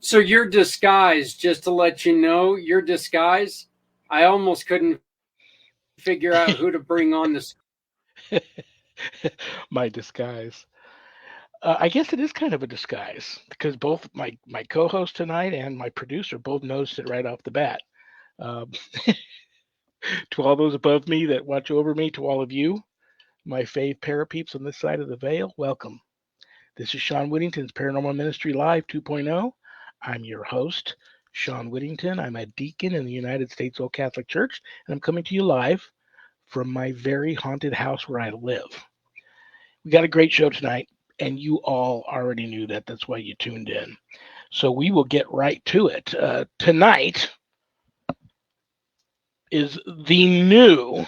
So your disguise, just to let you know, your disguise, I almost couldn't figure out who to bring on this. My disguise. I guess it is kind of a disguise because both my co-host tonight and my producer both noticed it right off the bat. Um, to all those above me that watch over me, to all of you, my fave parapeeps on this side of the veil, welcome. This is Sean Whittington's Paranormal Ministry Live 2.0. I'm your host, Sean Whittington. I'm a deacon in the United States Old Catholic Church, and I'm coming to you live from my very haunted house where I live. We got a great show tonight, and you all already knew that. That's why you tuned in. So we will get right to it. Tonight is the new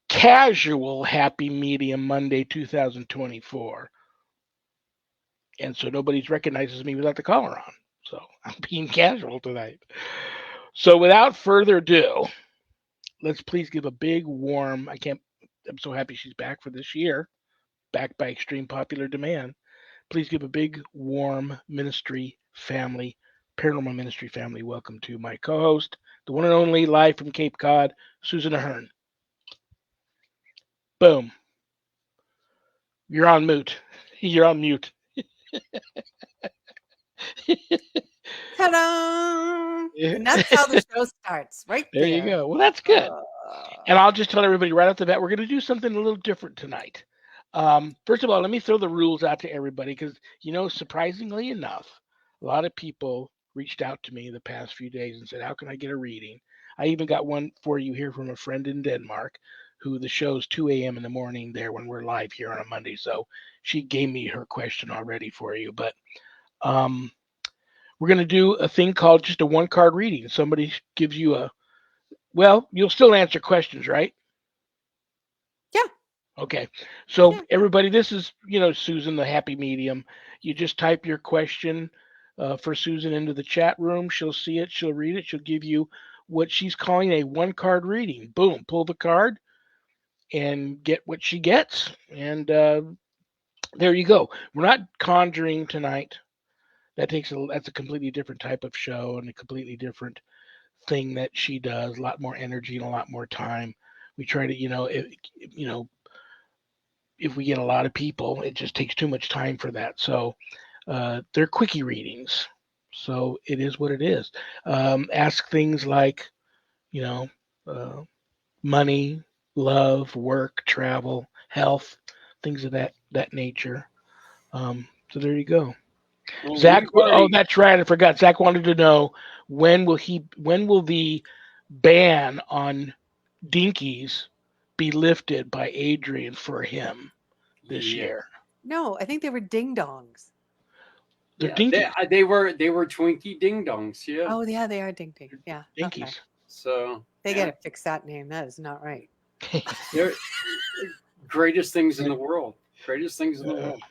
casual Happy Medium Monday 2024. And so nobody recognizes me without the collar on. So I'm being casual tonight. So without further ado, let's please give a big warm. I'm so happy she's back for this year, back by extreme popular demand. Please give a big warm ministry family, paranormal ministry family welcome to my co-host, the one and only live from Cape Cod, Susan AHEARN. Boom. You're on mute. You're on mute. Ta-da! And that's how the show starts, right There you there. go. Well, that's good. And I'll just tell everybody right off the bat, we're going to do something a little different tonight. First of all, let me throw the rules out to everybody because, surprisingly enough, a lot of people reached out to me the past few days and said, how can I get a reading? I even got one for you here from a friend in Denmark who the show's 2 a.m. in the morning there when we're live here on a Monday. So she gave me her question already for you. But we're going to do a thing called just a one card reading. Somebody gives you you'll still answer questions, right? Yeah. Okay. So everybody, this is, Susan, the happy medium. You just type your question for Susan into the chat room. She'll see it. She'll read it. She'll give you what she's calling a one card reading. Boom. Pull the card and get what she gets. And there you go. We're not conjuring tonight. That's a completely different type of show and a completely different thing that she does. A lot more energy and a lot more time. We try to, if we get a lot of people, it just takes too much time for that. So they're quickie readings. So it is what it is. Ask things like, you know, uh, money, love, work, travel, health, things of that nature. So there you go. Well, Zach, we've already, that's right. I forgot. Zach wanted to know when will the ban on dinkies be lifted by Adrian for him this yeah, year? No, I think they were ding dongs. They're yeah, they, dinkies. they were they were Twinkie Ding Dongs, yeah. Oh, yeah, they are ding ding. Yeah. Okay. Dinkies. So They got yeah, to fix that name. That is not right. they're greatest things in the world, greatest things in the Uh, world.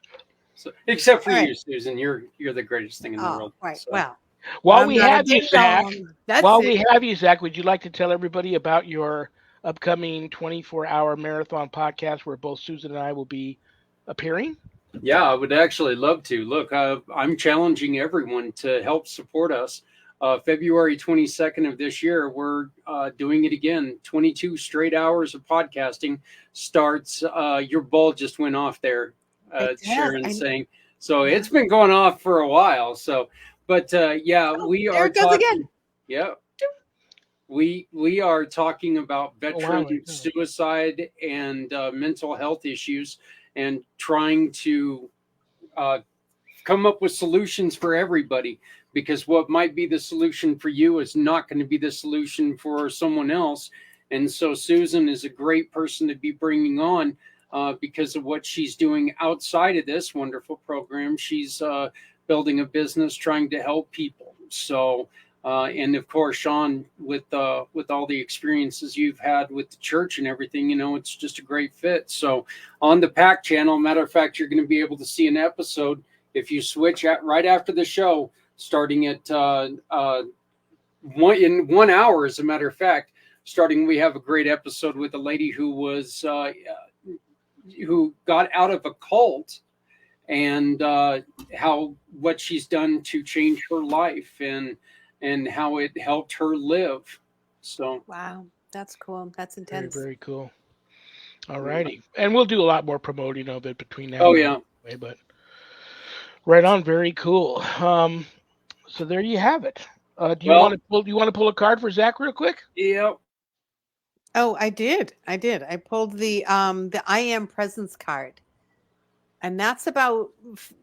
So except for All right. you, Susan, you're the greatest thing in the Oh, world. right. So Well, while I'm we not a have you, ding Zach, dong. That's it. would you like to tell everybody about your upcoming 24-hour marathon podcast where both Susan and I will be appearing? yeah, I would actually love to. Look, I'm challenging everyone to help support us. February 22nd of this year, we're doing it again. 22 straight hours of podcasting starts. Your ball just went off there, It has. Sharon I saying. So yeah. it's been going off for a while. So, but yeah, Oh, we there are it goes again. talking. Yeah, we are talking about Oh wow! veteran suicide and mental health issues, and trying to uh, come up with solutions for everybody, because what might be the solution for you is not going to be the solution for someone else. And so Susan is a great person to be bringing on because of what she's doing outside of this wonderful program. She's building a business trying to help people. So and of course, Sean, with all the experiences you've had with the church and everything, it's just a great fit. So on the Pack channel, matter of fact, you're going to be able to see an episode if you switch right after the show, starting at 1 hour. As a matter of fact, we have a great episode with a lady who got out of a cult and how what she's done to change her life, and how it helped her live. So Wow, that's cool. That's Very, intense. very cool. All righty. And we'll do a lot more promoting of it between now oh and yeah, then. But right on, very cool. So there you have it. Do you want well, to pull? Do you want to pull a card for Zach real quick? yeah. Oh, I did. I did. I pulled the I am presence card. And that's about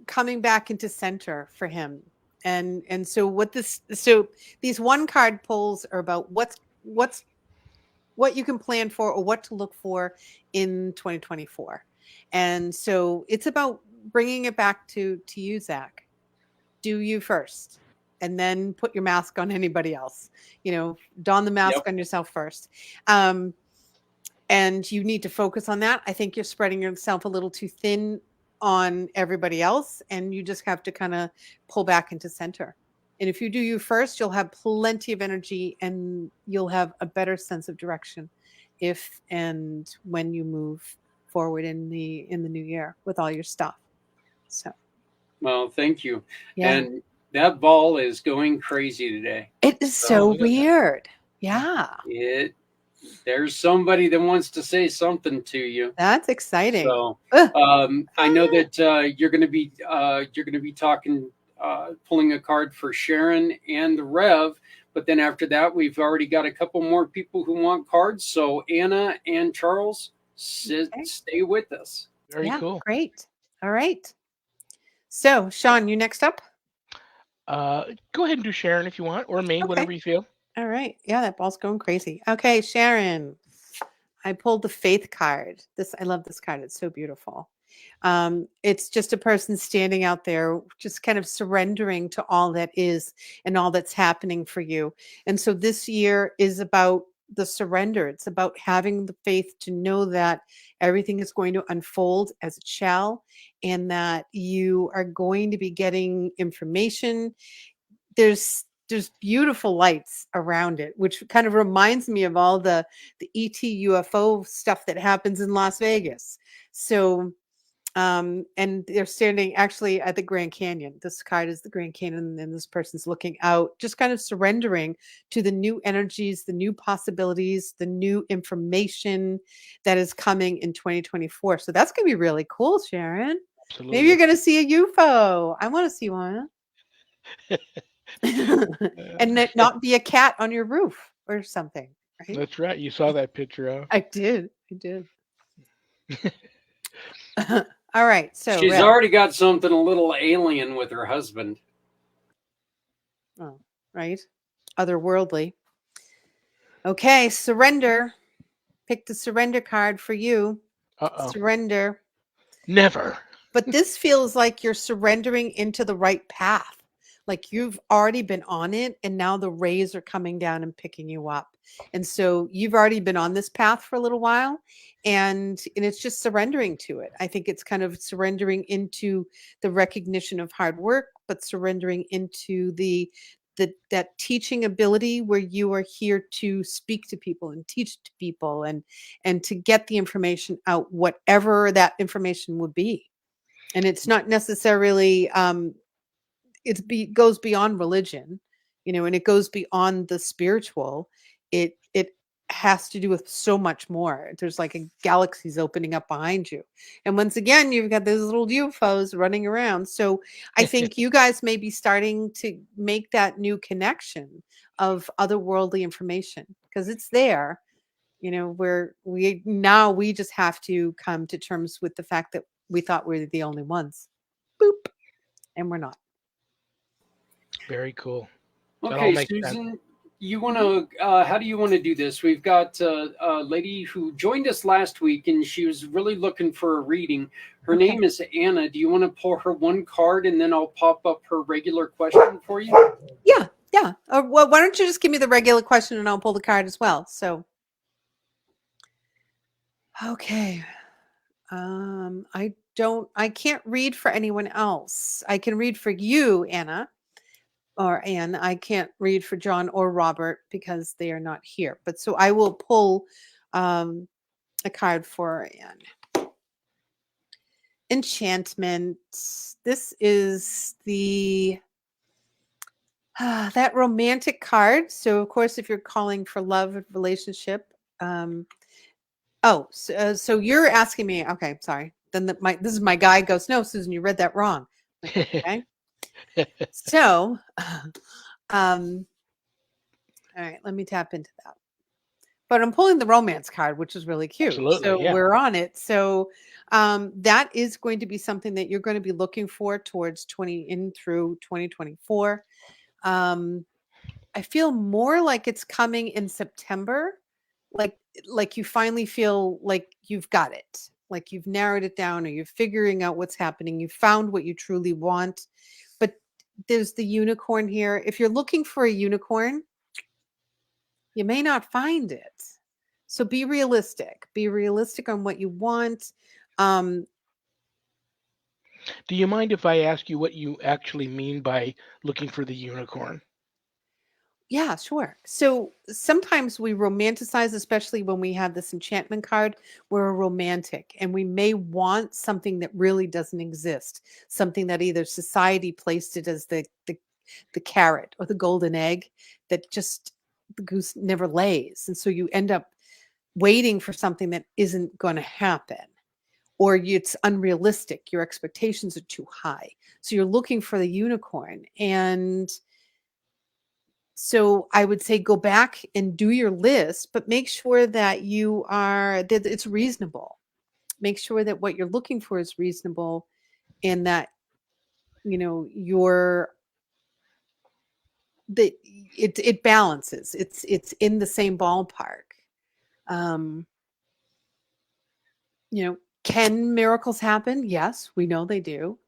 coming back into center for him. And so these one card pulls are about what you can plan for or what to look for in 2024. And so it's about bringing it back to you, Zach. Do you first, and then put your mask on anybody else. Don the mask Yep. on yourself first. And you need to focus on that. I think you're spreading yourself a little too thin on everybody else, and you just have to kind of pull back into center. And if you do you first, you'll have plenty of energy and you'll have a better sense of direction if and when you move forward in the new year with all your stuff. So Well, thank you. yeah, And that ball is going crazy today. it is so look at that. weird. Yeah, There's somebody that wants to say something to you. that's exciting. So Ugh. I know that you're going to be talking, pulling a card for Sharon and the Rev. But then after that, we've already got a couple more people who want cards. So Anna and Charles, Okay. stay with us. Very Yeah, cool. great. All right. So, Sean, you next up? Go ahead and do Sharon if you want, or me, Okay. whatever you feel. All right. Yeah, that ball's going crazy. Okay, Sharon. I pulled the faith card. I love this card. It's so beautiful. It's just a person standing out there, just kind of surrendering to all that is and all that's happening for you. And so this year is about the surrender. It's about having the faith to know that everything is going to unfold as it shall, and that you are going to be getting information. There's beautiful lights around it, which kind of reminds me of all the ET UFO stuff that happens in Las Vegas. So and they're standing actually at the Grand Canyon. This card is the Grand Canyon, and this person's looking out, just kind of surrendering to the new energies, the new possibilities, the new information that is coming in 2024. So that's going to be really cool, Sharon. Absolutely. Maybe you're going to see a UFO. I want to see one. And it not be a cat on your roof or something, right? That's right. You saw that picture, huh? I did. All right. So She's Rev. already got something a little alien with her husband. Oh, right. Otherworldly. Okay, surrender. Pick the surrender card for you. Uh-oh. Surrender. Never. But this feels like you're surrendering into the right path. Like you've already been on it, and now the rays are coming down and picking you up. And so you've already been on this path for a little while, and it's just surrendering to it. I think it's kind of surrendering into the recognition of hard work, but surrendering into that teaching ability where you are here to speak to people and teach to people and to get the information out, whatever that information would be. And it's not necessarily goes beyond religion, and it goes beyond the spiritual. It has to do with so much more. There's like a galaxies opening up behind you, and once again you've got those little UFOs running around. So I think you guys may be starting to make that new connection of otherworldly information, because it's there, where we just have to come to terms with the fact that we thought we were the only ones. Boop. And we're not. Very cool. That all Okay, makes sense. Susan, you want to? How do you want to do this? We've got a lady who joined us last week, and she was really looking for a reading. Her Okay. name is Anna. Do you want to pull her one card, and then I'll pop up her regular question for you? Yeah. Well, why don't you just give me the regular question and I'll pull the card as well. So, okay. I can't read for anyone else. I can read for you, Anna, or Anne. I can't read for John or Robert because they are not here. But so I will pull a card for Anne. Enchantment. This is the that romantic card. So of course, if you're calling for love and relationship, so you're asking me. Okay, sorry. Then this is my guy goes. No, Susan, you read that wrong. Okay. So, all right, let me tap into that. But I'm pulling the romance card, which is really cute. Absolutely, So yeah. we're on it. So that is going to be something that you're going to be looking for towards 2024. I feel more like it's coming in September, like you finally feel like you've got it, like you've narrowed it down, or you're figuring out what's happening. You found what you truly want. But there's the unicorn here. If you're looking for a unicorn, you may not find it. So be realistic. Be realistic on what you want. Um, Do you mind if I ask you what you actually mean by looking for the unicorn? Yeah, sure. So sometimes we romanticize, especially when we have this enchantment card, we're a romantic and we may want something that really doesn't exist, something that either society placed it as the carrot or the golden egg that just the goose never lays. And so you end up waiting for something that isn't going to happen, or it's unrealistic. Your expectations are too high. So you're looking for the unicorn. And so I would say go back and do your list, but make sure that that it's reasonable. Make sure that what you're looking for is reasonable, and that you're that it balances. It's in the same ballpark. Um, can miracles happen? Yes, we know they do.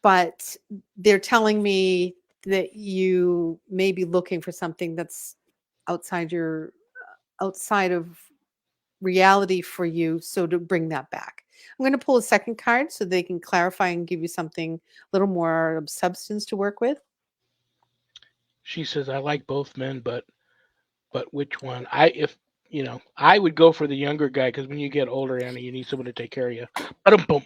But they're telling me that you may be looking for something that's outside of reality for you, so to bring that back. I'm going to pull a second card so they can clarify and give you something a little more of substance to work with. She says, I like both men, but which one? I would go for the younger guy, because when you get older, Annie, you need someone to take care of you. Boom.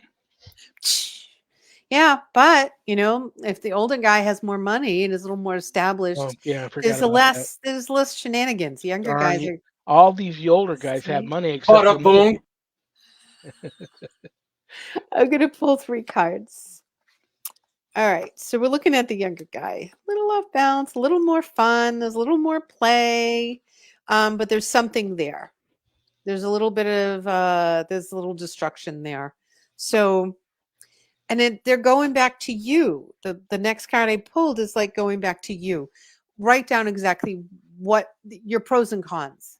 Yeah, but if the older guy has more money and is a little more established, Yeah, I forgot there's a about that. there's less shenanigans. Younger Darn guys you. are All these older guys have see? money except for me. Boom. I'm gonna pull 3 cards. All right, so we're looking at the younger guy. A little off balance, a little more fun. There's a little more play, but there's something there. There's a little bit of there's a little destruction there. So, and they're going back to you. The next card I pulled is like going back to you. Write down exactly what your pros and cons,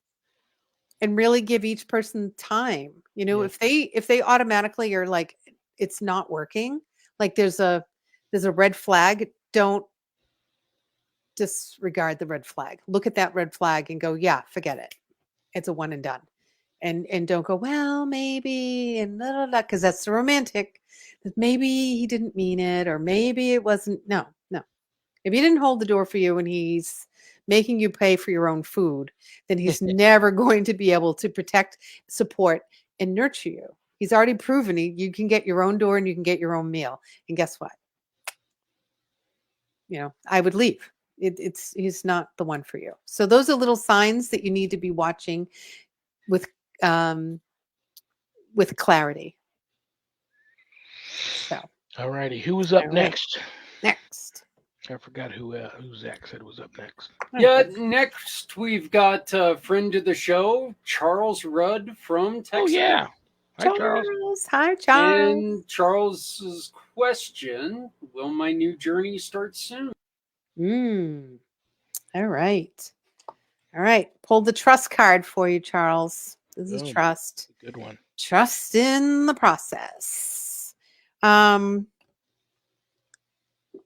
and really give each person time. Yeah. If they automatically are like it's not working, like there's a red flag, don't disregard the red flag. Look at that red flag and go, yeah, forget it. It's a one and done. And don't go, well, maybe, and because that's the romantic. Maybe he didn't mean it, or maybe it wasn't. No. If he didn't hold the door for you and he's making you pay for your own food, then he's never going to be able to protect, support, and nurture you. He's already proven you can get your own door and you can get your own meal. And guess what? I would leave. He's not the one for you. So those are little signs that you need to be watching with clarity. So, all righty. Who was up all right. next? Next. I forgot who Zach said was up next. Yeah, next we've got a friend of the show, Charles Rudd from Texas. Oh, yeah. Hi, Charles. Hi, Charles. And Charles's question, will my new journey start soon? All right. All right. Pull the trust card for you, Charles. This is trust. Good one. Trust in the process.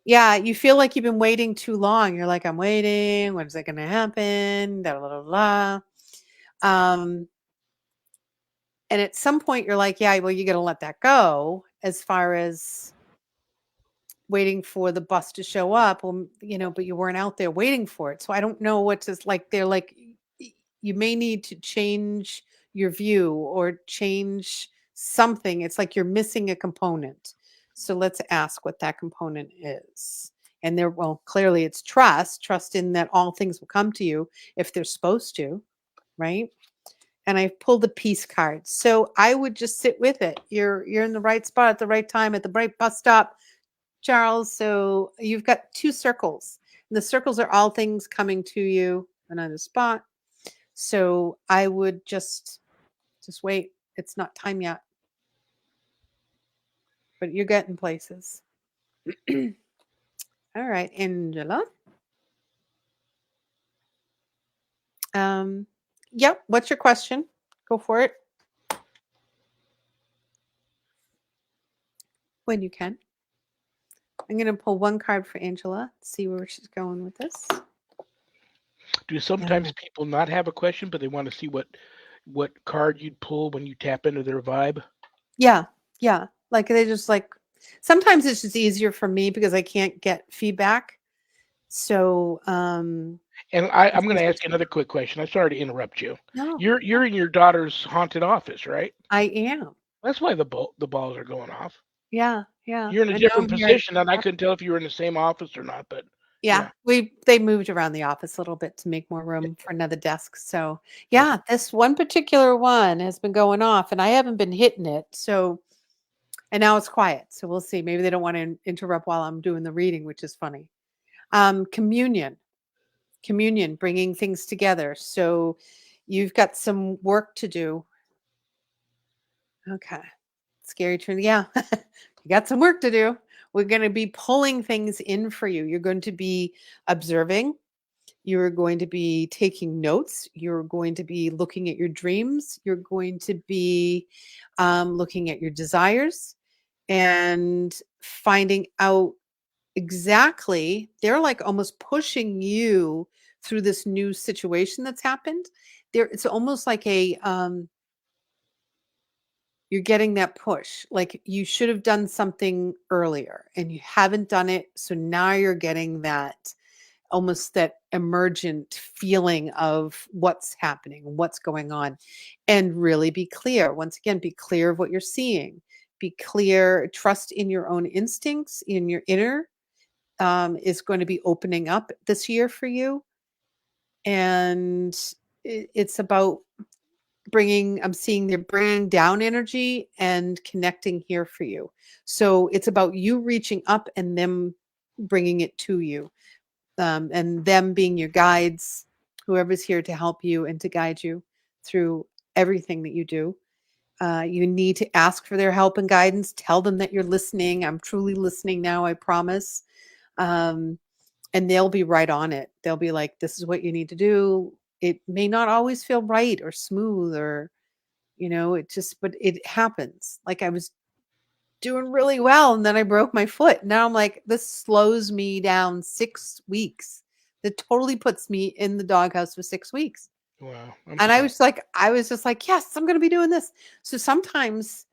Yeah, you feel like you've been waiting too long. You're like, I'm waiting. When is it going to happen? Da, da, da, da. And at some point, you're like, yeah, well, you got to let that go as far as waiting for the bus to show up. Well, but you weren't out there waiting for it. So I don't know what to like. They're like, you may need to change your view or change something. It's like you're missing a component. So let's ask what that component is. And there, well, clearly it's trust in that all things will come to you if they're supposed to, right? And I pulled a peace card. So I would just sit with it. You're in the right spot at the right time at the right bus stop, Charles. So you've got 2 circles. And the circles are all things coming to you another spot. So I would just wait. It's not time yet. But you're getting places. All right, Angela. Yep. What's your question? Go for it. When you can. I'm going to pull 1 card for Angela. See where she's going with this. Do sometimes people not have a question, but they want to see what card you'd pull when you tap into their vibe? Yeah. Like they just like, sometimes it's just easier for me because I can't get feedback. So, and I'm going to ask you another quick question. I'm sorry to interrupt you. No, you're in your daughter's haunted office, right? I am. That's why the balls are going off. Yeah. You're in a different position, and I couldn't tell if you were in the same office or not. But yeah, they moved around the office a little bit to make more room for another desk. So yeah, this one particular one has been going off, and I haven't been hitting it. So, and now it's quiet. So we'll see. Maybe they don't want to interrupt while I'm doing the reading, which is funny. Communion, bringing things together. So you've got some work to do. Okay. Scary turn. Yeah. You got some work to do. We're going to be pulling things in for you. You're going to be observing. You're going to be taking notes. You're going to be looking at your dreams. You're going to be looking at your desires and finding out exactly. They're like almost pushing you through this new situation that's happened. It's almost like a you're getting that push. Like you should have done something earlier and you haven't done it. So now you're getting that almost that emergent feeling of what's happening, what's going on, and really be clear. Once again, be clear of what you're seeing. Be clear, trust in your own instincts, in your inner is going to be opening up this year for you. And it's about I'm seeing they're bringing down energy and connecting here for you. So it's about you reaching up and them bringing it to you, and them being your guides, whoever's here to help you and to guide you through everything that you do. You need to ask for their help and guidance. Tell them that you're listening. I'm truly listening now, I promise. And they'll be right on it. They'll be like, this is what you need to do. It may not always feel right or smooth or, but it happens. Like I was doing really well and then I broke my foot. Now I'm like, this slows me down 6 weeks. That totally puts me in the doghouse for 6 weeks. Wow. And I was just like, yes, I'm going to be doing this. So sometimes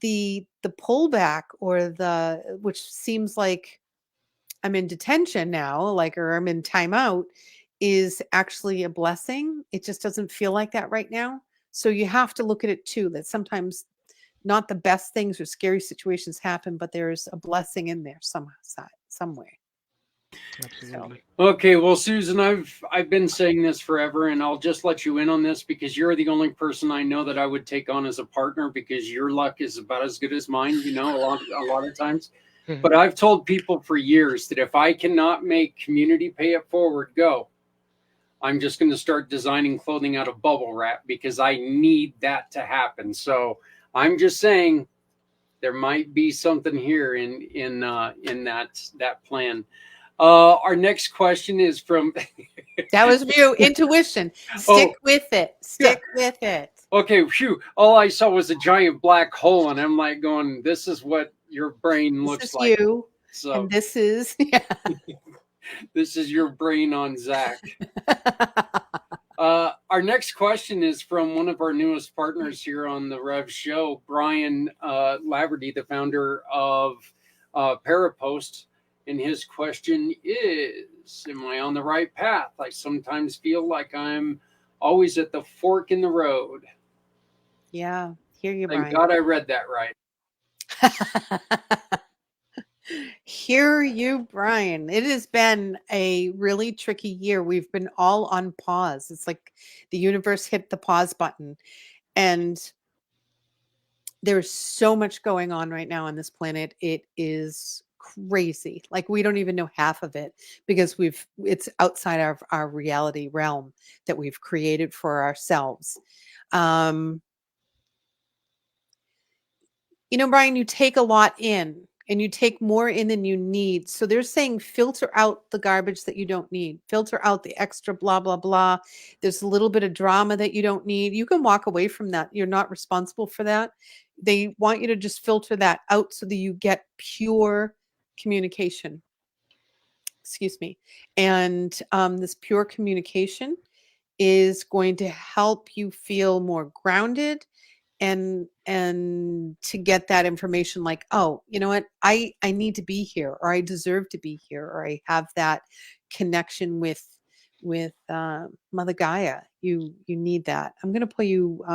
the pullback or which seems like I'm in detention now, or I'm in timeout, is actually a blessing. It just doesn't feel like that right now. So you have to look at it too, that sometimes not the best things or scary situations happen, but there's a blessing in there some way. Absolutely. Okay, well, Susan, I've been saying this forever, and I'll just let you in on this because you're the only person I know that I would take on as a partner because your luck is about as good as mine, a lot of times. But I've told people for years that if I cannot make community pay it forward go, I'm just going to start designing clothing out of bubble wrap because I need that to happen. So I'm just saying there might be something here in that plan. Our next question is from that was you. Intuition. Stick with it. Stick with it. Okay, phew. All I saw was a giant black hole, and I'm like going, this is what your brain looks like. You. So and this is this is your brain on Zach. Our next question is from one of our newest partners here on the Rev Show, Brian Laverty, the founder of Parapost. And his question is, am I on the right path? I sometimes feel like I'm always at the fork in the road. Yeah. Hear you, Thank Brian. God I read that right. Hear you, Brian. It has been a really tricky year. We've been all on pause. It's like the universe hit the pause button. And there's so much going on right now on this planet. It is crazy. Like we don't even know half of it because it's outside of our reality realm that we've created for ourselves. Um, Brian, you take a lot in and you take more in than you need. So they're saying filter out the garbage that you don't need, filter out the extra blah, blah, blah. There's a little bit of drama that you don't need. You can walk away from that. You're not responsible for that. They want you to just filter that out so that you get pure communication. Excuse me. And this pure communication is going to help you feel more grounded and to get that information like, oh, you know what, I need to be here, or I deserve to be here, or I have that connection with Mother Gaia. You need that. I'm gonna pull you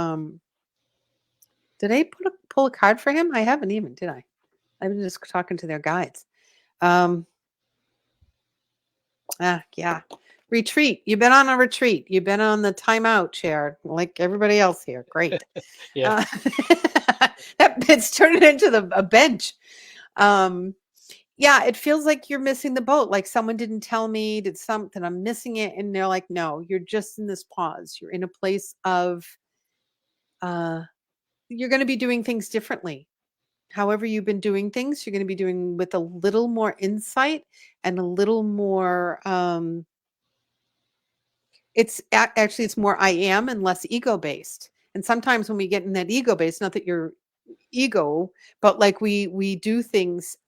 did I pull a card for him? I haven't even, did I? I've been just talking to their guides. Yeah. Retreat. You've been on a retreat. You've been on the timeout chair like everybody else here. Great. Yeah. It's turning into a bench. Yeah, it feels like you're missing the boat. Like someone didn't tell me, did something, I'm missing it. And they're like, no, you're just in this pause. You're in a place of, you're going to be doing things differently. However you've been doing things, you're going to be doing with a little more insight and a little more, actually it's more I am and less ego based. And sometimes when we get in that ego based, not that you're ego, but like we do things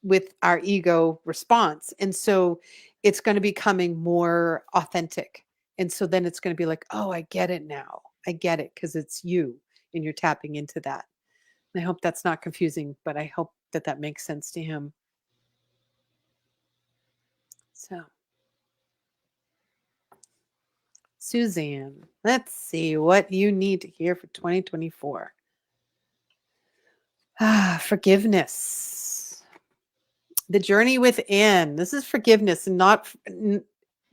with our ego response, and so it's going to be coming more authentic, and so then it's going to be like, oh, I get it now. I get it because it's you and you're tapping into that. And I hope that's not confusing, but I hope that makes sense to him. So Suzanne, let's see what you need to hear for 2024. Forgiveness. The journey within. This is forgiveness, and not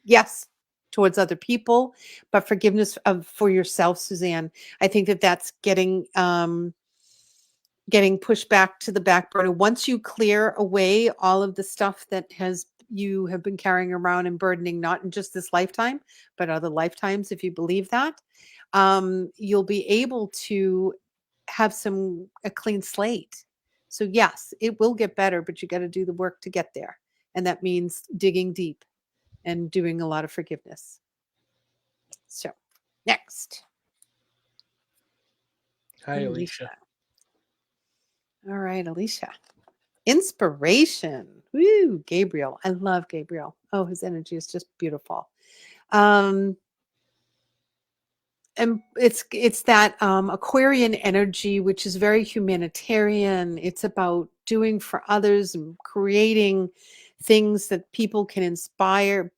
yes, towards other people, but forgiveness for yourself, Suzanne. I think that's getting pushed back to the back burner. Once you clear away all of the stuff that you have been carrying around and burdening, not in just this lifetime, but other lifetimes, if you believe that, you'll be able to have a clean slate. So yes, it will get better, but you got to do the work to get there. And that means digging deep and doing a lot of forgiveness. So next. Hi, Alicia. All right, Alicia. Inspiration. Woo, Gabriel. I love Gabriel. Oh, his energy is just beautiful. And it's that Aquarian energy, which is very humanitarian. It's about doing for others and creating things that people can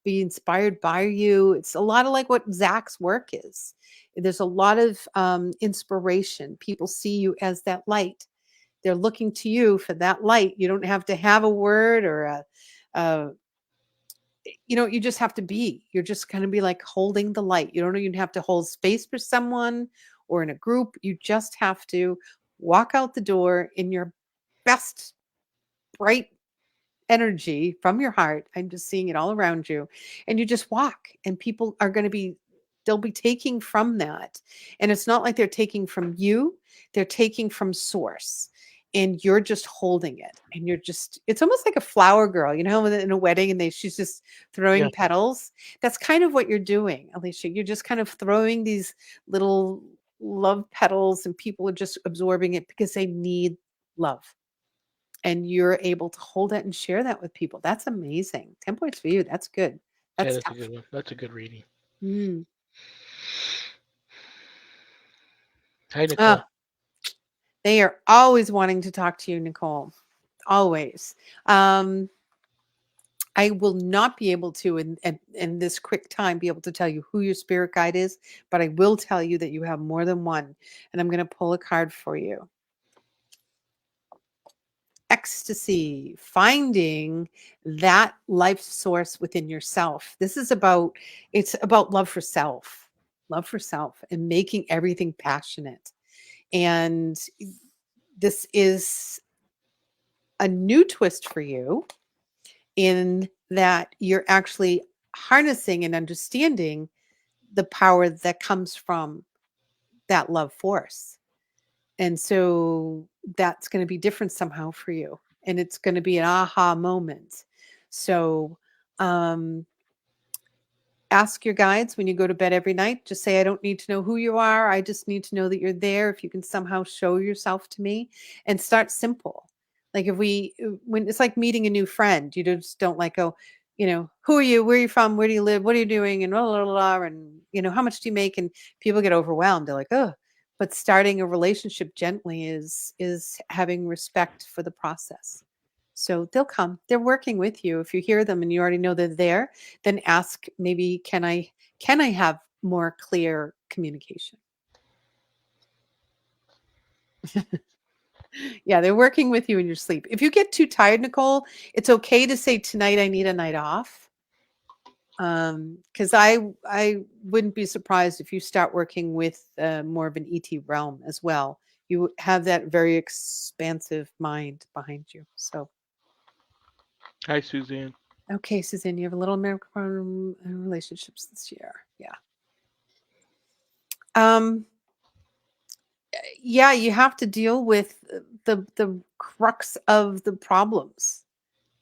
be inspired by you. It's a lot of like what Zach's work is. There's a lot of inspiration. People see you as that light. They're looking to you for that light. You don't have to have a word or you just have to be. You're just going to be like holding the light. You don't even have to hold space for someone or in a group. You just have to walk out the door in your best, bright energy from your heart. I'm just seeing it all around you. And you just walk, and people are going to they'll be taking from that. And it's not like they're taking from you, they're taking from source. And you're just holding it, and it's almost like a flower girl, in a wedding, and she's just throwing petals. That's kind of what you're doing, Alicia. You're just kind of throwing these little love petals, and people are just absorbing it because they need love. And you're able to hold it and share that with people. That's amazing. 10 points for you. That's good. That's a good one. That's a good reading. Hi, Nicole. They are always wanting to talk to you, Nicole. Always. I will not be able to, in this quick time, be able to tell you who your spirit guide is, but I will tell you that you have more than one. And I'm going to pull a card for you. Ecstasy, finding that life source within yourself. This is about, it's about love for self and making everything passionate. And this is a new twist for you in that you're actually harnessing and understanding the power that comes from that love force. And so that's going to be different somehow for you. And it's going to be an aha moment. So ask your guides when you go to bed every night. Just say, I don't need to know who you are. I just need to know that you're there. If you can somehow show yourself to me, and start simple. Like when it's like meeting a new friend, you just don't like go, who are you? Where are you from? Where do you live? What are you doing? And blah, blah, blah, blah, and how much do you make? And people get overwhelmed. They're like, oh, but starting a relationship gently is having respect for the process. So they'll come. They're working with you. If you hear them and you already know they're there, then ask, maybe can I have more clear communication? Yeah, they're working with you in your sleep. If you get too tired, Nicole, it's okay to say, tonight I need a night off. Because I wouldn't be surprised if you start working with more of an ET realm as well. You have that very expansive mind behind you. So. Hi, Suzanne. Okay, Suzanne, you have a little American problem in relationships this year. Yeah. Yeah, you have to deal with the crux of the problems.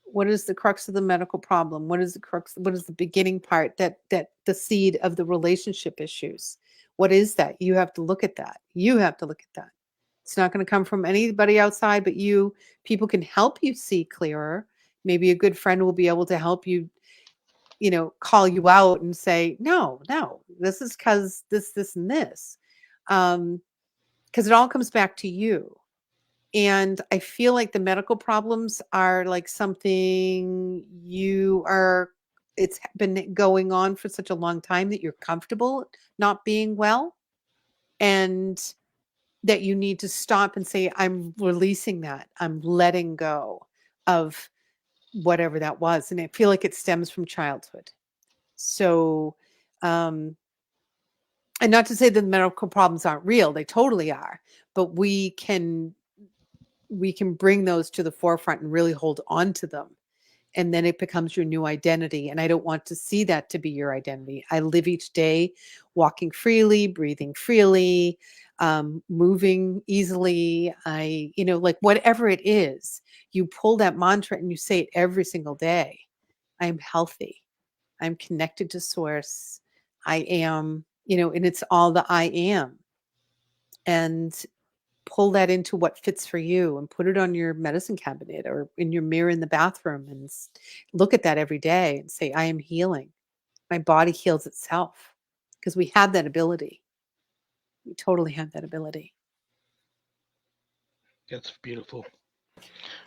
What is the crux of the medical problem? What is the crux? What is the beginning part, that the seed of the relationship issues? What is that? You have to look at that. You have to look at that. It's not going to come from anybody outside but you. People can help you see clearer. Maybe a good friend will be able to help you, call you out and say, no, this is because this, and this. Because it all comes back to you. And I feel like the medical problems are like something it's been going on for such a long time that you're comfortable not being well. And that you need to stop and say, I'm releasing that. I'm letting go of whatever that was. And I feel like it stems from childhood. So, and not to say that the medical problems aren't real, they totally are, but we can bring those to the forefront and really hold on to them. And then it becomes your new identity. And I don't want to see that to be your identity. I live each day walking freely, breathing freely, moving easily. Like whatever it is, you pull that mantra and you say it every single day. I'm healthy. I'm connected to source. I am, and it's all the I am. And pull that into what fits for you and put it on your medicine cabinet or in your mirror in the bathroom and look at that every day and say, I am healing. My body heals itself, because we have that ability. We totally have that ability. That's beautiful.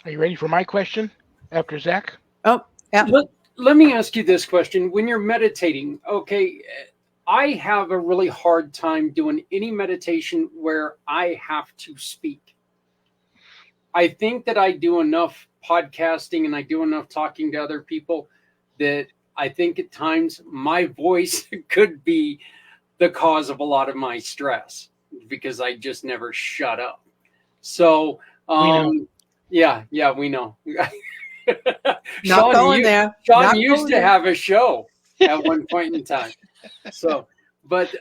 Are you ready for my question after Zach? Oh, yeah. Let me ask you this question. When you're meditating, okay, I have a really hard time doing any meditation where I have to speak. I think that I do enough podcasting and I do enough talking to other people that I think at times my voice could be the cause of a lot of my stress, because I just never shut up. So, yeah, we know. Not going there. Sean used to have a show at one point in time. So, but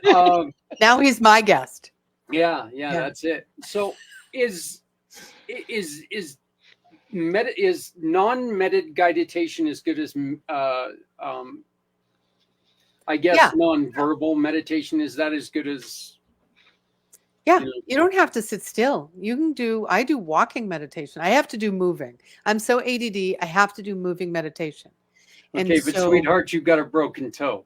now he's my guest. Yeah, that's it. So is non-med meditation as good as I guess non-verbal meditation? Is that as good as? Yeah, you don't have to sit still. I do walking meditation. I have to do moving. I'm so ADD, I have to do moving meditation. Okay, but sweetheart, you've got a broken toe.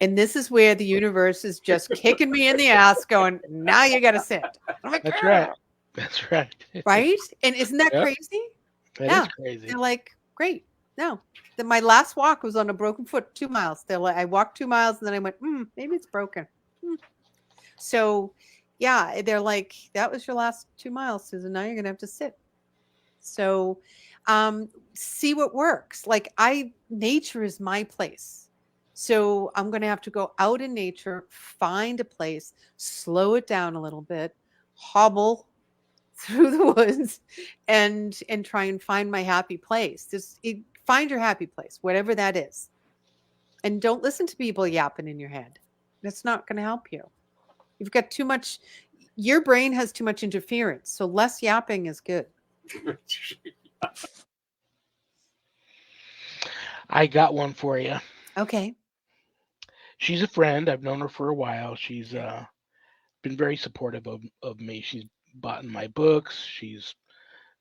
And this is where the universe is just kicking me in the ass going, now you got to sit. I'm like, that's right. That's right. Right? And isn't that crazy? That is crazy. They're like, great. No. Then my last walk was on a broken foot, 2 miles. I walked 2 miles and then I went, maybe it's broken. So, yeah, they're like, that was your last 2 miles, Susan. Now you're going to have to sit. So, see what works. Like nature is my place. So I'm going to have to go out in nature, find a place, slow it down a little bit, hobble through the woods and try and find my happy place. Find your happy place, whatever that is. And don't listen to people yapping in your head. That's not going to help you. You've got too much, your brain has too much interference. So less yapping is good. I got one for you. Okay. She's a friend. I've known her for a while. She's been very supportive of me. She's bought my books. She's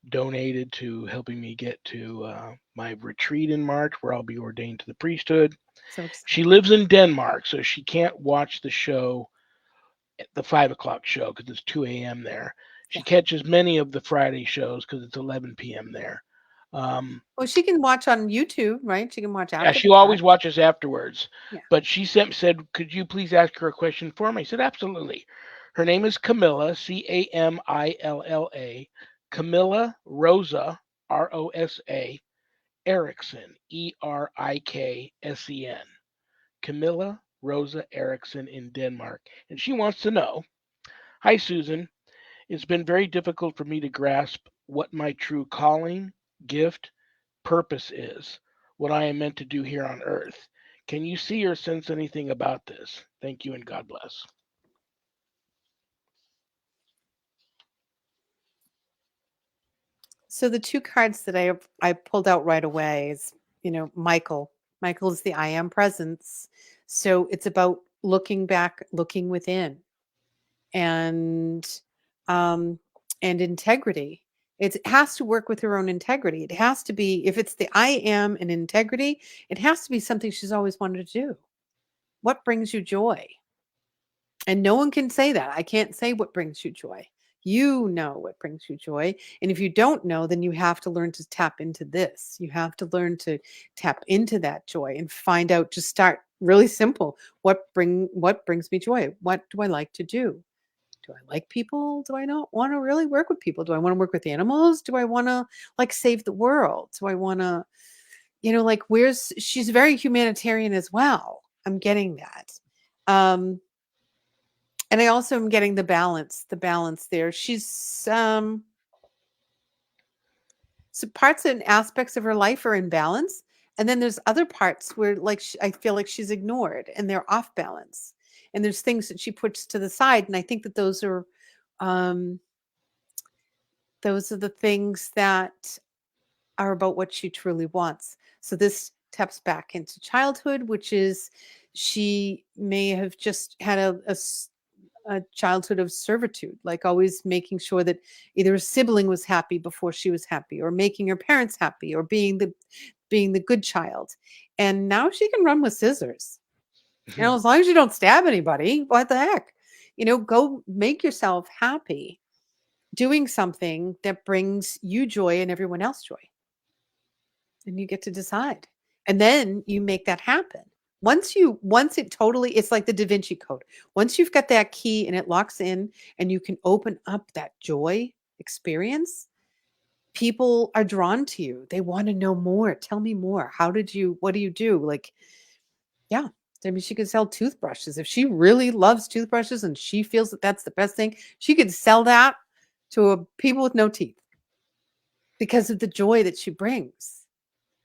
donated to helping me get to my retreat in March, where I'll be ordained to the priesthood. So excited. She lives in Denmark, so she can't watch the show, the 5 o'clock show, because it's 2 a.m. there. She catches many of the Friday shows because it's 11 p.m. there. Well, she can watch on YouTube, right? She can watch after. Yeah, she always watches afterwards. Yeah. But she said, "Could you please ask her a question for me?" I said, "Absolutely." Her name is Camilla, Camilla, Camilla Rosa, Rosa, Erickson, Eriksen. Camilla Rosa Erickson in Denmark. And she wants to know, "Hi, Susan. It's been very difficult for me to grasp what my true calling, gift, purpose is, what I am meant to do here on earth. Can you see or sense anything about this? Thank you and God bless." So the two cards that I pulled out right away is, Michael. Michael is the I am presence. So it's about looking back, looking within, and integrity. It has to work with her own integrity. It has to be, if it's the I am and integrity, it has to be something she's always wanted to do. What brings you joy? And no one can say that. I can't say what brings you joy. You know what brings you joy. And if you don't know, then you have to learn to tap into this. You have to learn to tap into that joy and find out, just start really simple. What brings me joy? What do I like to do? Do I like people? Do I not want to really work with people? Do I want to work with animals? Do I want to save the world? Do I want to, she's very humanitarian as well. I'm getting that. And I also am getting the balance there. She's so parts and aspects of her life are in balance. And then there's other parts where I feel like she's ignored and they're off balance. And there's things that she puts to the side. And I think that those are the things that are about what she truly wants. So this taps back into childhood, which is she may have just had a childhood of servitude, like always making sure that either a sibling was happy before she was happy, or making her parents happy, or being the good child. And now she can run with scissors. As long as you don't stab anybody, what the heck? Go make yourself happy doing something that brings you joy and everyone else joy. And you get to decide. And then you make that happen. Once it totally, it's like the Da Vinci Code. Once you've got that key and it locks in and you can open up that joy experience, people are drawn to you. They want to know more. Tell me more. What do you do? Yeah, I mean, she could sell toothbrushes. If she really loves toothbrushes and she feels that that's the best thing, she could sell that to people with no teeth because of the joy that she brings.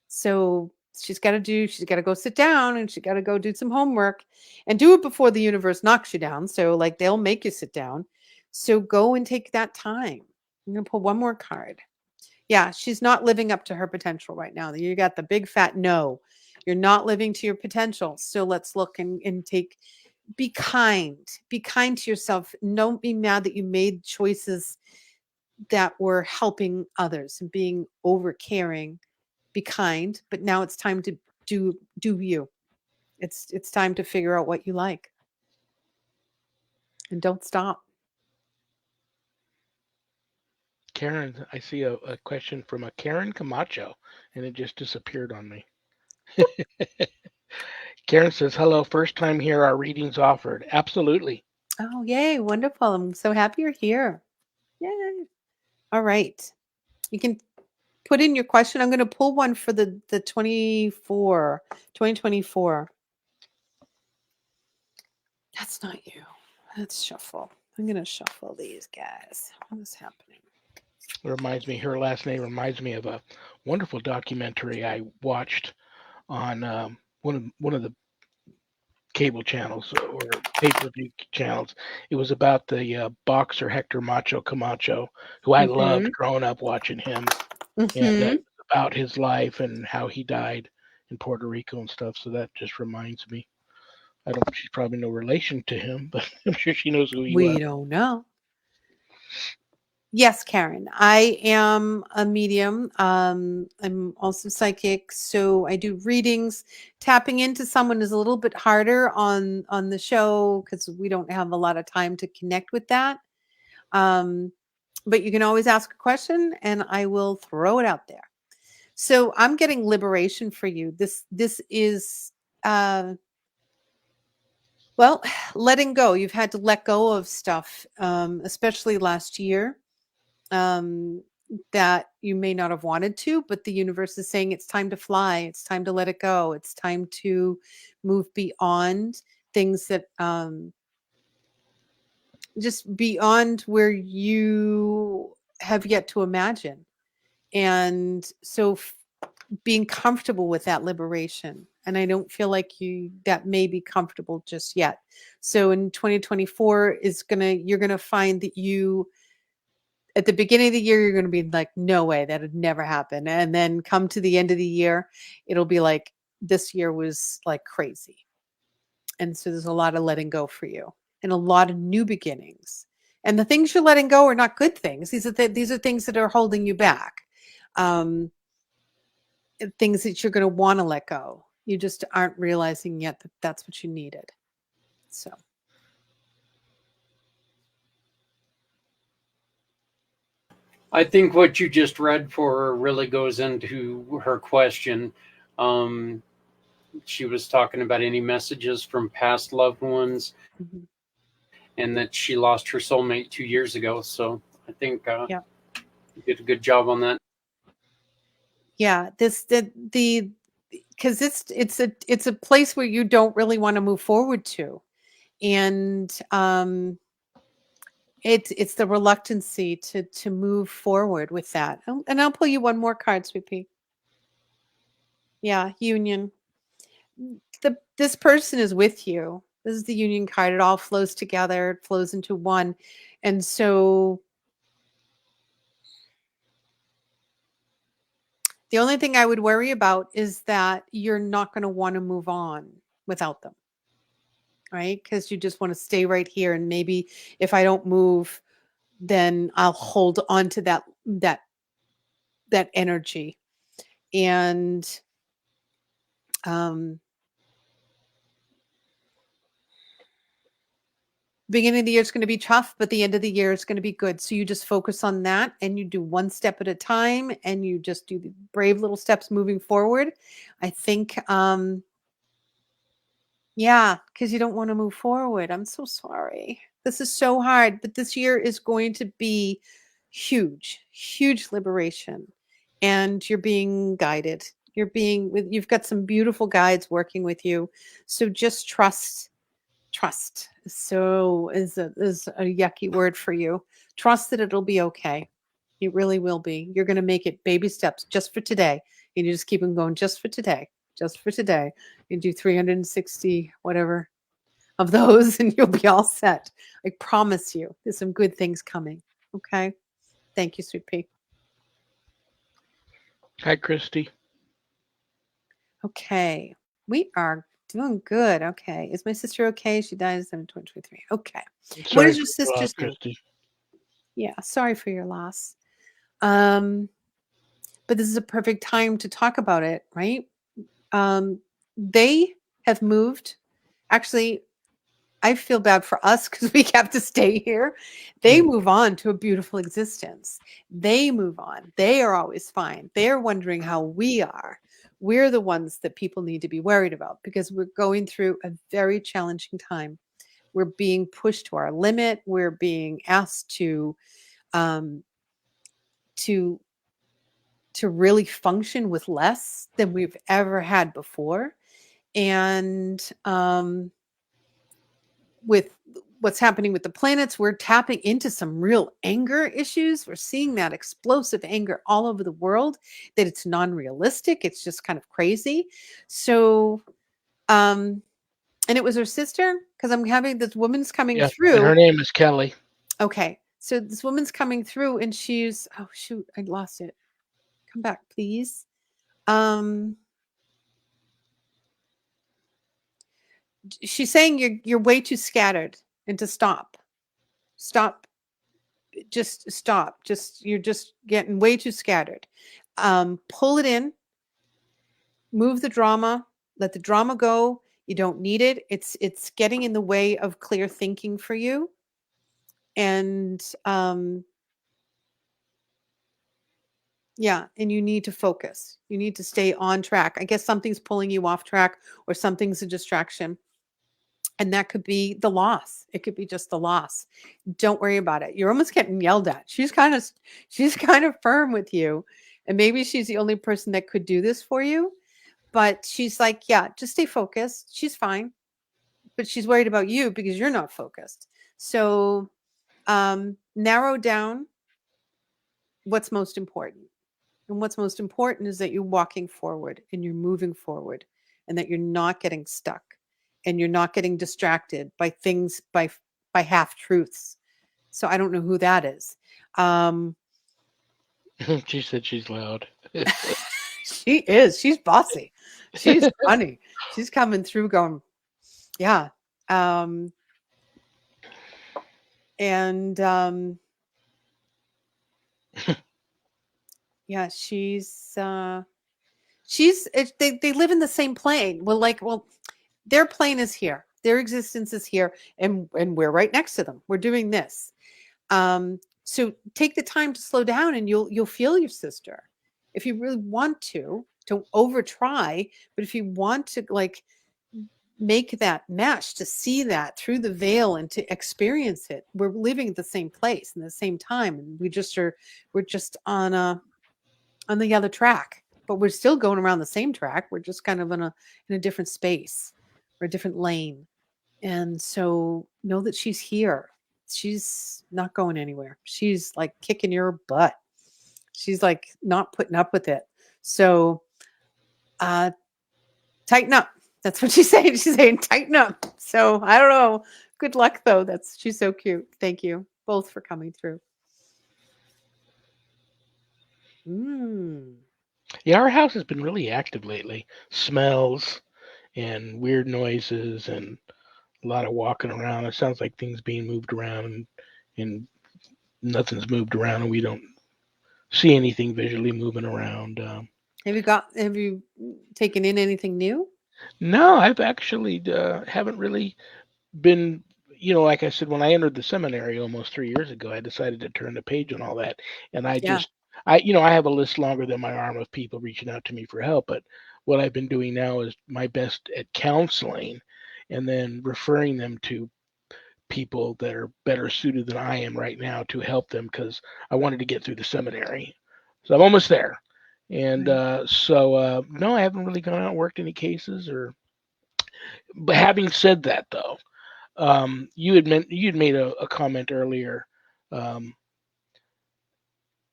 So she's got to go sit down and she's got to go do some homework and do it before the universe knocks you down. So they'll make you sit down. So go and take that time. I'm going to pull one more card. Yeah, she's not living up to her potential right now. You got the big fat no. You're not living to your potential. So let's look and be kind. Be kind to yourself. Don't be mad that you made choices that were helping others and being over caring. Be kind, but now it's time to do you. It's time to figure out what you like. And don't stop. Karen, I see a question from a Karen Camacho, and it just disappeared on me. Karen says, "Hello, first time here. Our readings offered." Absolutely. Oh, yay. Wonderful. I'm so happy you're here. Yay. All right. You can put in your question. I'm going to pull one for the 2024. That's not you. Let's shuffle. I'm going to shuffle these guys. What is happening? It reminds me. Her last name reminds me of a wonderful documentary I watched on one of the cable channels or pay-per-view channels. It was about the boxer Hector Macho Camacho, who I loved growing up watching him, and it was about his life and how he died in Puerto Rico and stuff. So that just reminds me. I don't. She's probably no relation to him, but I'm sure she knows who he was. We don't know. Yes, Karen. I am a medium. I'm also psychic, so I do readings. Tapping into someone is a little bit harder on the show because we don't have a lot of time to connect with that. But you can always ask a question, and I will throw it out there. So I'm getting liberation for you. This is well, letting go. You've had to let go of stuff, especially last year. That you may not have wanted to, but the universe is saying it's time to fly. It's time to let it go. It's time to move beyond things that just beyond where you have yet to imagine. And so being comfortable with that liberation. And I don't feel like that may be comfortable just yet. So in 2024 you're gonna find that at the beginning of the year, you're going to be like, no way, that would never happen. And then come to the end of the year, it'll be like, this year was like crazy. And so there's a lot of letting go for you and a lot of new beginnings. And the things you're letting go are not good things. These are things that are holding you back. Things that you're going to want to let go. You just aren't realizing yet that that's what you needed. So. I think what you just read for her really goes into her question. She was talking about any messages from past loved ones, and that she lost her soulmate 2 years ago. So I think you did a good job on that. Yeah, because it's a place where you don't really want to move forward to, and it's the reluctancy to move forward with that. And I'll pull you one more card, Sweet Pea. Yeah, union. This person is with you. This is the union card. It all flows together. It flows into one, and so the only thing I would worry about is that you're not going to want to move on without them. Right? Because you just want to stay right here. And maybe if I don't move, then I'll hold on to that energy. And beginning of the year is going to be tough, but the end of the year is going to be good. So you just focus on that and you do one step at a time and you just do the brave little steps moving forward. I think yeah, because you don't want to move forward. I'm so sorry. This is so hard, but this year is going to be huge, huge liberation. And you're being guided. You've got some beautiful guides working with you. So just trust. Trust so is a yucky word for you. Trust that it'll be okay. It really will be. You're going to make it baby steps just for today. And you just keep them going just for today, just for today. You do 360 whatever of those and you'll be all set. I promise you there's some good things coming. Okay. Thank you, Sweet Pea. Hi, Christy. Okay. We are doing good. Okay. Is my sister okay? She died in 2023. Okay. What is your sister's name? Christy. Yeah, sorry for your loss. But this is a perfect time to talk about it, right? They have moved. Actually, I feel bad for us because we have to stay here. They move on to a beautiful existence. They move on. They are always fine. They're wondering how we are. We're the ones that people need to be worried about because we're going through a very challenging time. We're being pushed to our limit. We're being asked um, to really function with less than we've ever had before. And with what's happening with the planets, we're tapping into some real anger issues. We're seeing that explosive anger all over the world, that it's non-realistic. It's just kind of crazy. So, and it was her sister, because I'm having this woman's coming Yeah, and her through. name is Kelly. Okay. So this woman's coming through and she's, oh shoot, I lost it. Come back, please. She's saying you're way too scattered and to stop. Stop. Just stop. You're just getting way too scattered. Pull it in, move the drama, let the drama go. You don't need it. It's getting in the way of clear thinking for you. And yeah, and you need to focus. You need to stay on track. I guess something's pulling you off track or something's a distraction. And that could be the loss. It could be just the loss. Don't worry about it. You're almost getting yelled at. She's kind of firm with you. And maybe she's the only person that could do this for you. But she's like, yeah, just stay focused. She's fine. But she's worried about you because you're not focused. So narrow down what's most important. And what's most important is that you're walking forward and you're moving forward and that you're not getting stuck and you're not getting distracted by things, by half truths. So I don't know who that is. She said she's loud. She is. She's bossy. She's funny. She's coming through going, yeah. Yeah, they live in the same plane. Well, their plane is here. Their existence is here, and we're right next to them. We're doing this. So take the time to slow down, and you'll feel your sister. If you really want to, don't over try. But if you want to, like, make that mesh, to see that through the veil and to experience it, we're living at the same place in the same time, and we're just on the other track, but we're still going around the same track. We're just kind of in a different space or a different lane. And so know that she's here. She's not going anywhere. She's like kicking your butt. She's like not putting up with it. So tighten up. That's what she's saying. She's saying tighten up. So I don't know. Good luck though. She's so cute. Thank you both for coming through. Yeah, our house has been really active lately. Smells and weird noises and a lot of walking around. It sounds like things being moved around and nothing's moved around and we don't see anything visually moving around. Have you taken in anything new? No, I've actually haven't really been, like I said, when I entered the seminary almost 3 years ago, I decided to turn the page on all that. And I have a list longer than my arm of people reaching out to me for help. But what I've been doing now is my best at counseling and then referring them to people that are better suited than I am right now to help them because I wanted to get through the seminary. So I'm almost there. And no, I haven't really gone out and worked any cases but having said that though, you'd made a comment earlier, and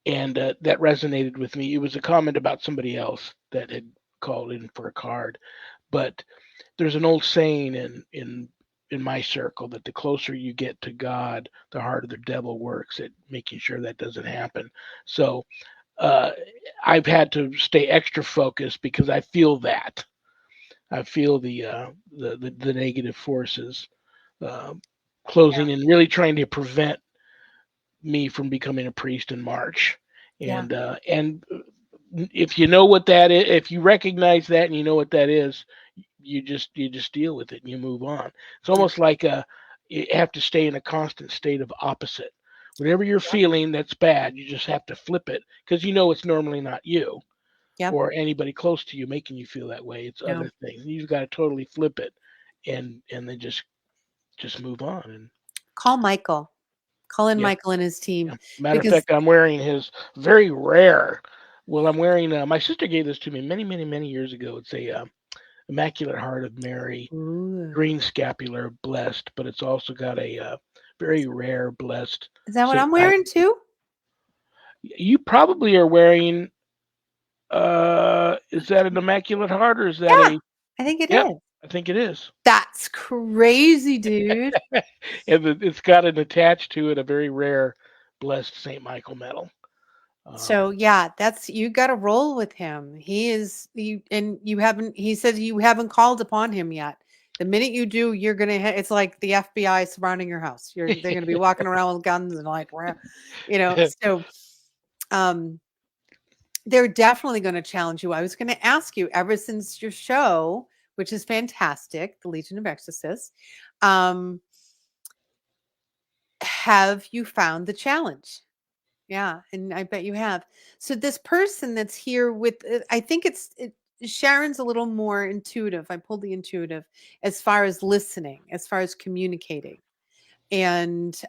that resonated with me. It was a comment about somebody else that had called in for a card, but there's an old saying in my circle that the closer you get to God, the harder the devil works at making sure that doesn't happen. So I've had to stay extra focused because I feel that. I feel the negative forces closing and really trying to prevent me from becoming a priest in March. And if you know what that is, if you recognize that and you know what that is, you just deal with it and you move on. It's almost like you have to stay in a constant state of opposite. Whatever you're feeling that's bad, you just have to flip it because you know it's normally not you Yep. or anybody close to you making you feel that way. It's No. other things. You've got to totally flip it and then just move on. And Call Michael. Call in yeah, Michael and his team yeah. Matter of because fact, I'm wearing his very rare. Well, I'm wearing. My sister gave this to me many, many, many years ago. It's a Immaculate Heart of Mary, ooh, green scapular, blessed, but it's also got a very rare, blessed is that what Saint I'm Michael. wearing too? You probably are wearing. Is that an Immaculate Heart or is that Yeah, a? I think it Yep, is. I think it is. That's crazy, dude. And it's got an attached to it a very rare, blessed Saint Michael medal. So yeah, that's you got to roll with him. He is you, and you haven't. He says you haven't called upon him yet. The minute you do, you're gonna. It's like the FBI surrounding your house. They're gonna be walking around with guns and like, So, um, they're definitely going to challenge you. I was going to ask you ever since your show, which is fantastic, the Legion of Exorcists. Um, have you found the challenge? Yeah, and I bet you have. So this person that's here with, I think Sharon's a little more intuitive. I pulled the intuitive as far as listening, as far as communicating, and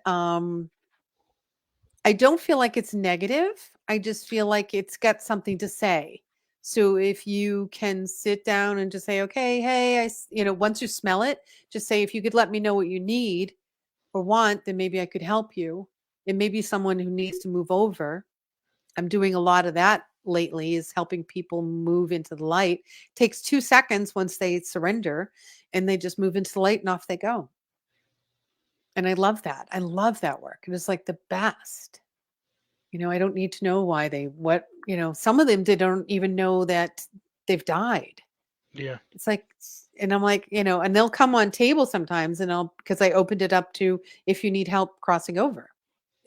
I don't feel like it's negative. I just feel like it's got something to say. So if you can sit down and just say, okay, hey, once you smell it, just say, if you could let me know what you need or want, then maybe I could help you. It may be someone who needs to move over. I'm doing a lot of that lately, is helping people move into the light. Takes 2 seconds once they surrender and they just move into the light and off they go. And I love that. I love that work. It is like the best. I don't need to know why some of them, they don't even know that they've died. Yeah. It's like, and I'm like, and they'll come on table sometimes because I opened it up to if you need help crossing over.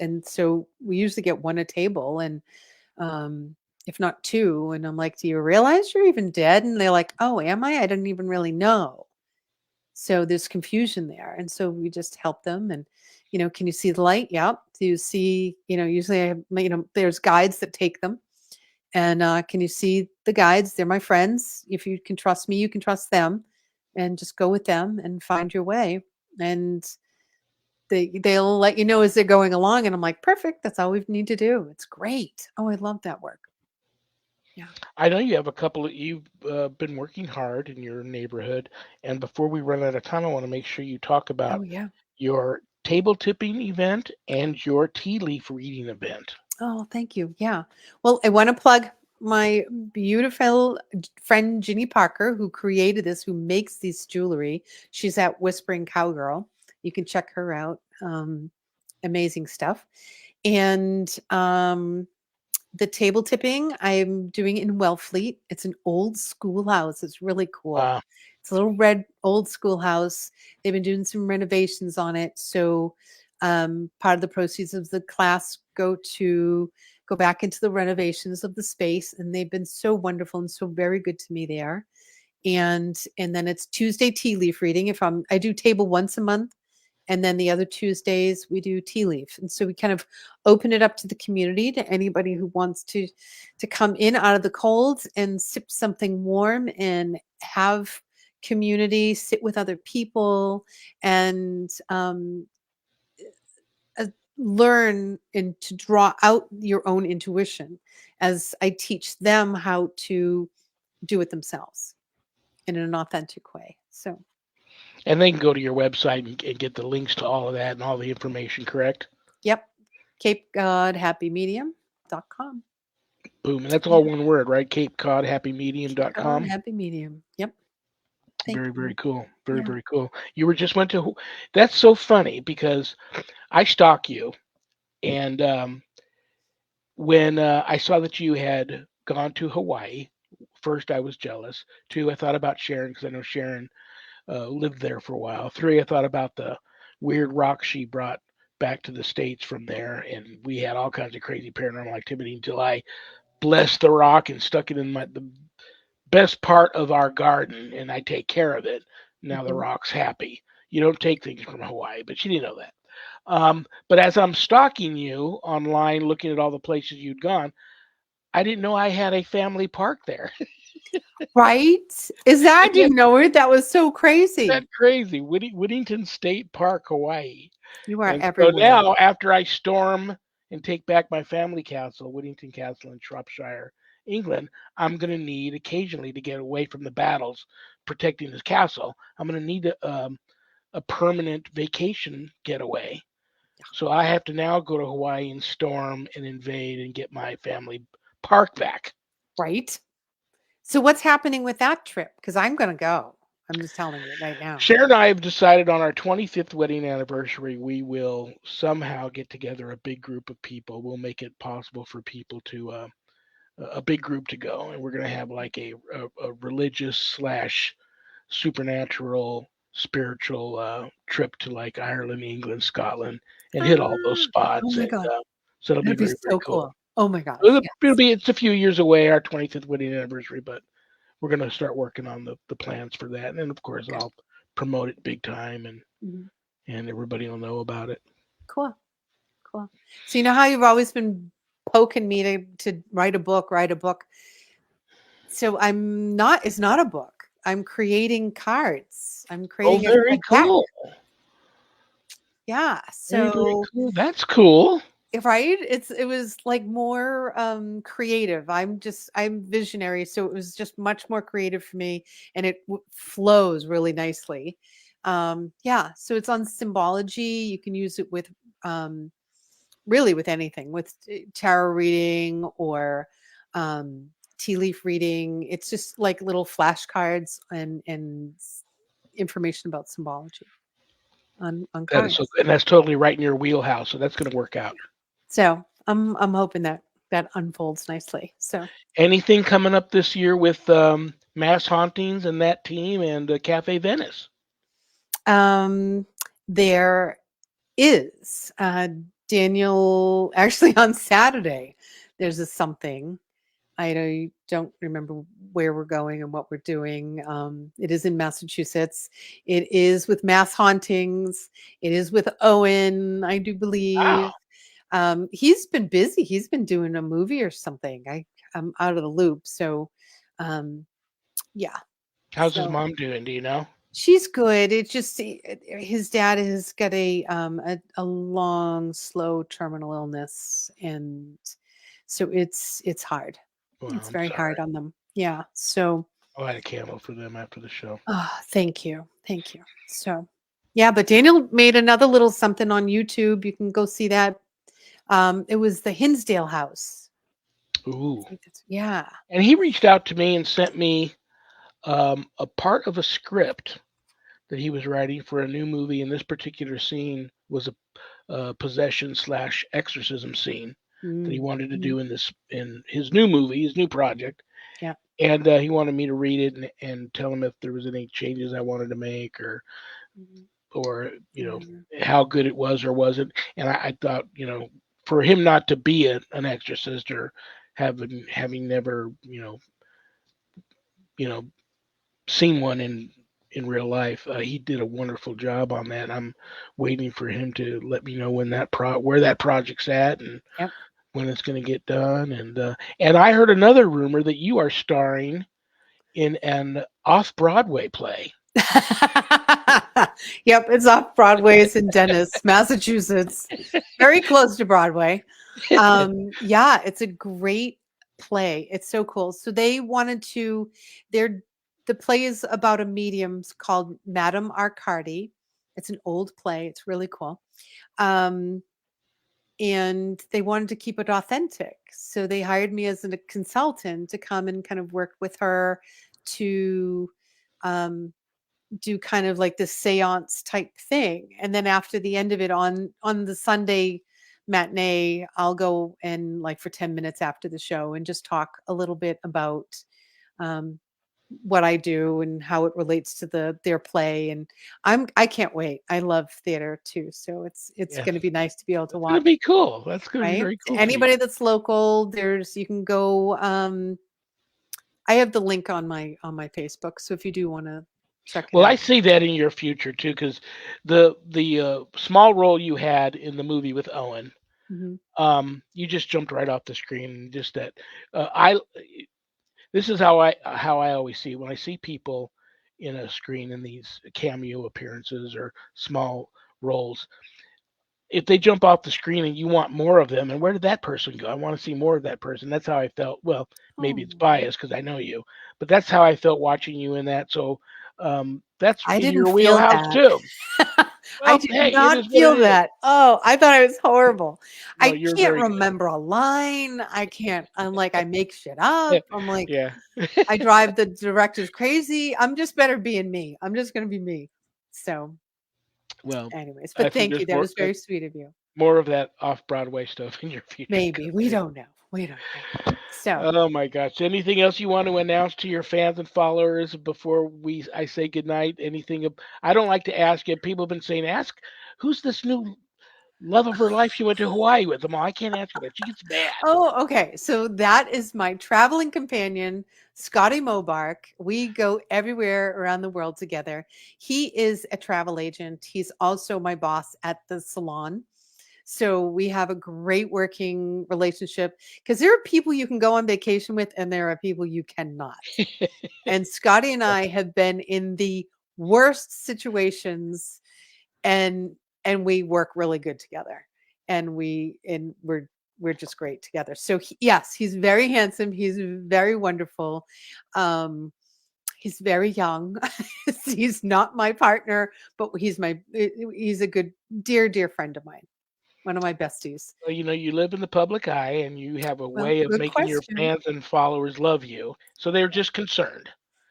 And so we usually get one a table and, if not two. And I'm like, do you realize you're even dead? And they're like, oh, am I? I didn't even really know. So there's confusion there. And so we just help them. And, can you see the light? Yep. Do you see, usually there's guides that take them. And can you see the guides? They're my friends. If you can trust me, you can trust them, and just go with them and find your way. And they'll let you know as they're going along. And I'm like, perfect. That's all we need to do. It's great. Oh, I love that work. Yeah. I know you have a couple of, you've been working hard in your neighborhood. And before we run out of time, I want to make sure you talk about Oh, yeah. your table tipping event and your tea leaf reading event. Oh, thank you. Yeah. Well, I want to plug my beautiful friend Ginny Parker, who created this, who makes this jewelry. She's at Whispering Cowgirl. You can check her out. Amazing stuff. And the table tipping I'm doing in Wellfleet. It's an old schoolhouse. It's really cool. Wow. It's a little red old schoolhouse. They've been doing some renovations on it. So part of the proceeds of the class go back into the renovations of the space. And they've been so wonderful and so very good to me there. And then it's Tuesday tea leaf reading. I do table once a month. And then the other Tuesdays we do tea leaf. And so we kind of open it up to the community, to anybody who wants to come in out of the cold and sip something warm and have community, sit with other people, and learn and to draw out your own intuition as I teach them how to do it themselves in an authentic way. So, And they can go to your website and get the links to all of that and all the information, correct? yep. CapeCodHappyMedium.com. Boom. And that's all one word, right? CapeCodHappyMedium.com. Happy Medium. Yep. Thank Very, you. very cool. Very, Yeah. very cool. You went to, that's so funny because I stalk you. And when I saw that you had gone to Hawaii, first I was jealous. Two, I thought about Sharon because I know Sharon lived there for a while. Three, I thought about the weird rock she brought back to the States from there. And we had all kinds of crazy paranormal activity until I blessed the rock and stuck it in the best part of our garden and I take care of it. Now the Mhm. rock's happy. You don't take things from Hawaii, but she didn't know that. But as I'm stalking you online, looking at all the places you'd gone, I didn't know I had a family park there. Right? Is that? I Isn't didn't know it. That was so that crazy. crazy? Whittington State Park, Hawaii. You are And so everywhere. now, after I storm and take back my family castle, Whittington Castle in Shropshire, England, I'm going to need occasionally to get away from the battles protecting this castle. I'm going to need a permanent vacation getaway. So I have to now go to Hawaii and storm and invade and get my family park back. Right? So what's happening with that trip? Because I'm going to go. I'm just telling you right now. Sharon and I have decided on our 25th wedding anniversary, we will somehow get together a big group of people. We'll make it possible for people to, a big group to go. And we're going to have like a religious slash supernatural, spiritual trip to like Ireland, England, Scotland, and hit all those Ah, oh spots. my And God. so it'll be That'd be very, very so cool. cool. Oh my gosh. It's a few years away, our 25th wedding anniversary, but we're going to start working on the plans for that. And then, of course, I'll promote it big time Mhm. and everybody will know about it. Cool. Cool. So you know how you've always been poking me to write a book, write a book. So it's not a book. I'm creating cards. I'm Oh, creating a very deck. cool. Yeah. Very, very So cool. That's cool. right. It was like more creative. I'm visionary. So it was just much more creative for me and it flows really nicely. Yeah. So it's on symbology. You can use it with really with anything, with tarot reading or tea leaf reading. It's just like little flashcards and information about symbology on That is so, cards. and that's totally right in your wheelhouse. So that's going to work out. So I'm hoping that that unfolds nicely. So Anything coming up this year with Mass Hauntings and that team and Cafe Venice? there is Daniel actually on Saturday. There's a something. Don't remember where we're going and what we're doing. It is in Massachusetts. It is with Mass Hauntings. It is with Owen, I do believe. Wow. He's been busy. He's been doing a movie or something. I'm out of the loop. So, yeah. How's his So mom doing? Do you know? she's good. It just his dad has got a long, slow terminal illness, and so it's hard. Well, It's I'm very sorry. hard on them. Yeah. So, I'll add a candle for them after the show. thank you. Thank you. So, yeah, but Daniel made another little something on YouTube. You can go see that. It was the Hinsdale House. Ooh. I think yeah. And he reached out to me and sent me a part of a script that he was writing for a new movie. And this particular scene was a possession slash exorcism scene that he wanted to Mhm. do in his new movie, his new project. Yeah. And he wanted me to read it and tell him if there was any changes I wanted to make Mhm. or Yeah. how good it was or wasn't. And I thought for him not to be an exorcist or having never you know seen one in real life, he did a wonderful job on that. I'm waiting for him to let me know when where that project's at and Yep. when it's going to get done. And I heard another rumor that you are starring in an off Broadway play. Yep, it's off Broadway. It's in Dennis, Massachusetts, very close to Broadway. Yeah, it's a great play. It's so cool. So they wanted to. The play is about a medium called Madame Arcady. It's an old play. It's really cool. Um, and they wanted to keep it authentic. So they hired me as a consultant to come and kind of work with her to um, do kind of like this seance type thing. And then after the end of it on the Sunday matinee, I'll go and like for 10 minutes after the show and just talk a little bit about um, what I do and how it relates to their play. And I can't wait. I love theater too. So it's Yes, going to be nice to be able to it's going to watch, be cool. That's going to be right? very To cool for you. anybody that's local, you can go I have the link on my Facebook. So if you do want to check it Well, I out. see that in your future too, because the small role you had in the movie with Owen, Mhm. you just jumped right off the screen. Just that, I this is how I always see it. When I see people in a screen in these cameo appearances or small roles. If they jump off the screen and you want more of them, and where did that person go? I want to see more of that person. That's how I felt. Well, maybe it's Oh, biased because I know you, but that's how I felt watching you in that. So that's I in didn't your feel wheelhouse that. too. I Well, did hey, it not is what it feel is. that. Oh, I thought it was horrible. No, I you're can't very good. remember a line. I can't. I'm like, I make shit up. I'm like, Yeah. I drive the directors crazy. I'm just better being me. I'm just going to be me. So, Well, anyways, I but think thank you. there's That was very sweet of you. more of that off Broadway stuff in your future Maybe. We coming. don't know. We don't know. So, Oh my gosh! Anything else you want to announce to your fans and followers before I say goodnight? Anything? I don't like to ask it. People have been saying, "Ask who's this new love of her life she went to Hawaii with." Them all. I can't answer that. She gets mad. oh, okay. So that is my traveling companion, Scotty Mobark. We go everywhere around the world together. He is a travel agent. He's also my boss at the salon. So we have a great working relationship because there are people you can go on vacation with, and there are people you cannot. And Scotty and I have been in the worst situations, and we work really good together, and we're just great together. So yes, he's very handsome, he's very wonderful. He's very young. He's not my partner, but he's a good, dear friend of mine, one of my besties. Well, you live in the public eye, and you have a Well, way of good making your question. fans and followers love you. So they're just concerned,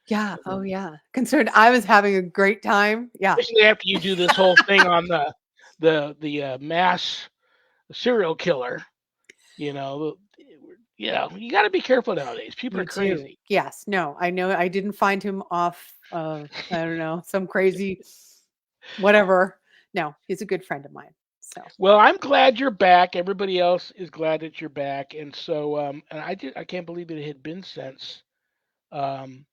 Yeah, oh yeah, concerned I was having a great time. Yeah. especially after you do this whole thing on the mass serial killer. You know, you got to be careful nowadays. People are You do. crazy. Yes. No, I know I didn't find him off I don't know, some crazy whatever. No, he's a good friend of mine. So, Well, I'm glad you're back. Everybody else is glad that you're back, and so and I can't believe it had been since um,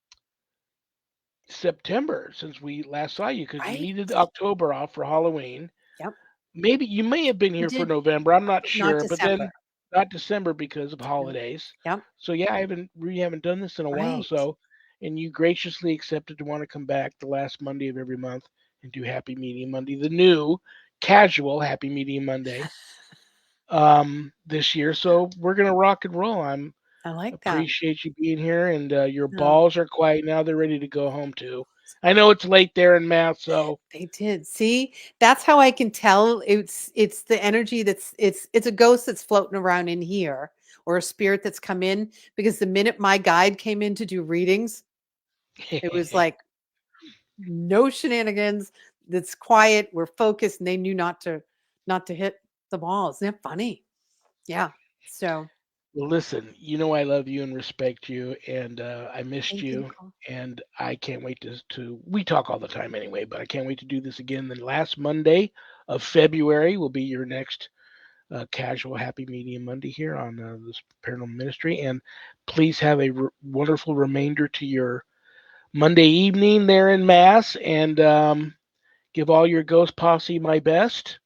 September since we last saw you because you right? needed October off for Halloween. Yep. Maybe you may have been We here for did November. I'm not not sure, but December. then not December because of No. holidays. Yep. So yeah, we haven't done this in a while. Right. So, and you graciously accepted to want to come back the last Monday of every month and do Happy Medium Monday, the new casual Happy Medium Monday this year. So we're gonna rock and roll. I'm I like that. appreciate you being here, and your No, balls are quiet now. They're ready to go home too. I know it's late there in Math, so they did. See, that's how I can tell it's the energy it's a ghost that's floating around in here, or a spirit that's come in, because the minute my guide came in to do readings, it was like no shenanigans. It's quiet. We're focused, and they knew not to hit the balls. They're funny. Yeah. So well, listen, I love you and respect you, and I missed thank you, you, Nicole. and I can't wait to. We talk all the time anyway, but I can't wait to do this again. The last Monday of February will be your next casual Happy Medium Monday here on this Paranormal Ministry, and please have a wonderful remainder to your Monday evening there in Mass, and give all your ghost posse my best,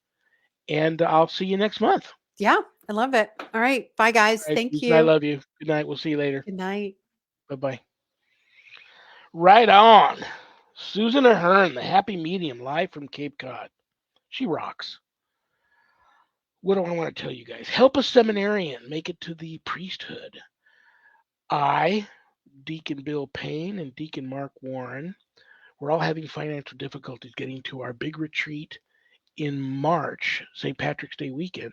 and I'll see you next month. Yeah, I love it. All right. Bye, guys. All right, Thank Susan, I you. love you. Good night. We'll see you later. Good night. Bye bye. Right on. Susan Ahern, the happy medium, live from Cape Cod. She rocks. What do I want to tell you guys? Help a seminarian make it to the priesthood. I, Deacon Bill Payne, and Deacon Mark Warren, we're all having financial difficulties getting to our big retreat in March, St. Patrick's Day weekend,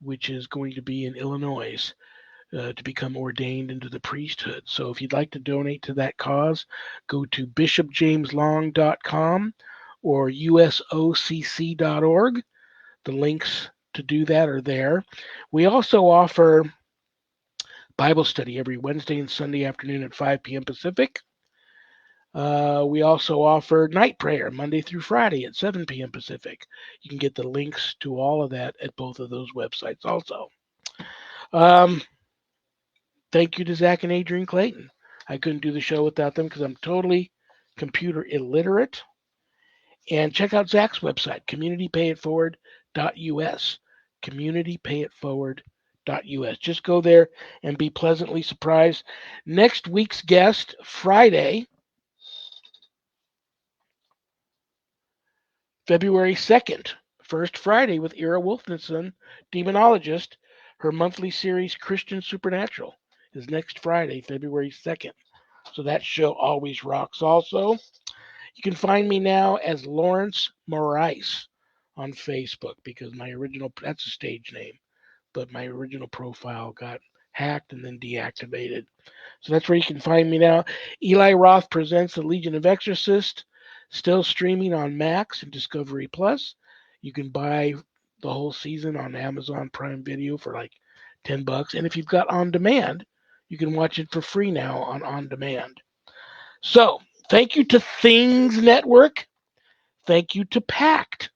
which is going to be in Illinois. To become ordained into the priesthood. So if you'd like to donate to that cause, go to bishopjameslong.com or usocc.org. The links to do that are there. We also offer Bible study every Wednesday and Sunday afternoon at 5 p.m. Pacific. We also offer night prayer Monday through Friday at 7 p.m. Pacific. You can get the links to all of that at both of those websites also. Um, Thank you to Zach and Adrian Clayton. I couldn't do the show without them because I'm totally computer illiterate. And check out Zach's website, communitypayitforward.us. Communitypayitforward.us. Just go there and be pleasantly surprised. Next week's guest, Friday, February 2nd, First Friday with Ira Wolfenson, demonologist. Her monthly series, Christian Supernatural, is next Friday, February 2nd. So that show always rocks also. You can find me now as Lawrence Morais on Facebook because my original, that's a stage name, but my original profile got hacked and then deactivated. So that's where you can find me now. Eli Roth presents The Legion of Exorcists, still streaming on Max and Discovery Plus. You can buy the whole season on Amazon Prime Video for like $10. And if you've got on demand, you can watch it for free now on demand. So thank you to Things Network. Thank you to Pact,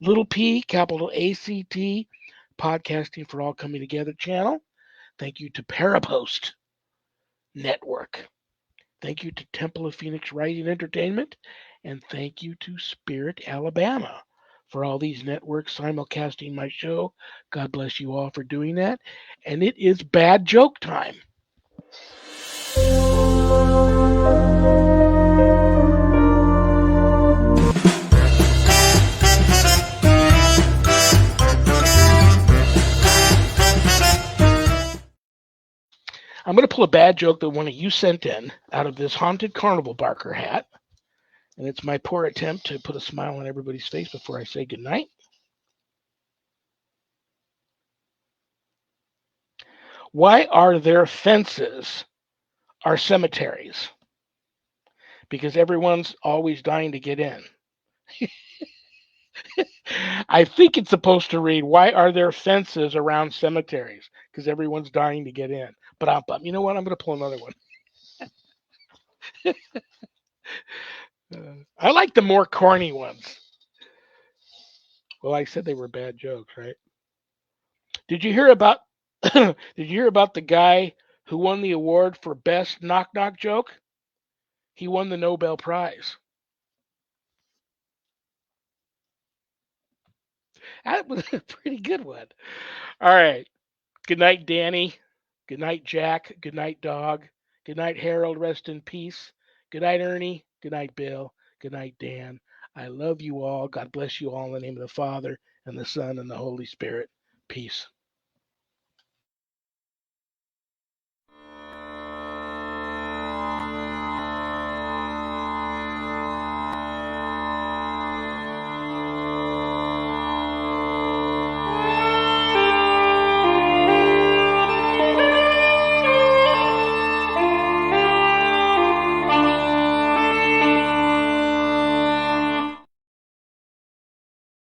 little p, capital ACT, Podcasting for All Coming Together channel. Thank you to Parapost Network. Thank you to Temple of Phoenix Rising Entertainment. And thank you to Spirit, Alabama for all these networks simulcasting my show. God bless you all for doing that. And it is bad joke time. I'm going to pull a bad joke that one of you sent in out of this haunted carnival barker hat. And it's my poor attempt to put a smile on everybody's face before I say goodnight. Why are there fences are cemeteries? Because everyone's always dying to get in. I think it's supposed to read, why are there fences around cemeteries? Because everyone's dying to get in. But you know what? I'm going to pull another one. I like the more corny ones. Well, I said they were bad jokes, right? Did you hear about the guy who won the award for best knock knock joke? He won the Nobel Prize. That was a pretty good one. All right. Good night, Danny. Good night, Jack. Good night, Dog. Good night, Harold. Rest in peace. Good night, Ernie. Good night, Bill. Good night, Dan. I love you all. God bless you all in the name of the Father and the Son and the Holy Spirit. Peace.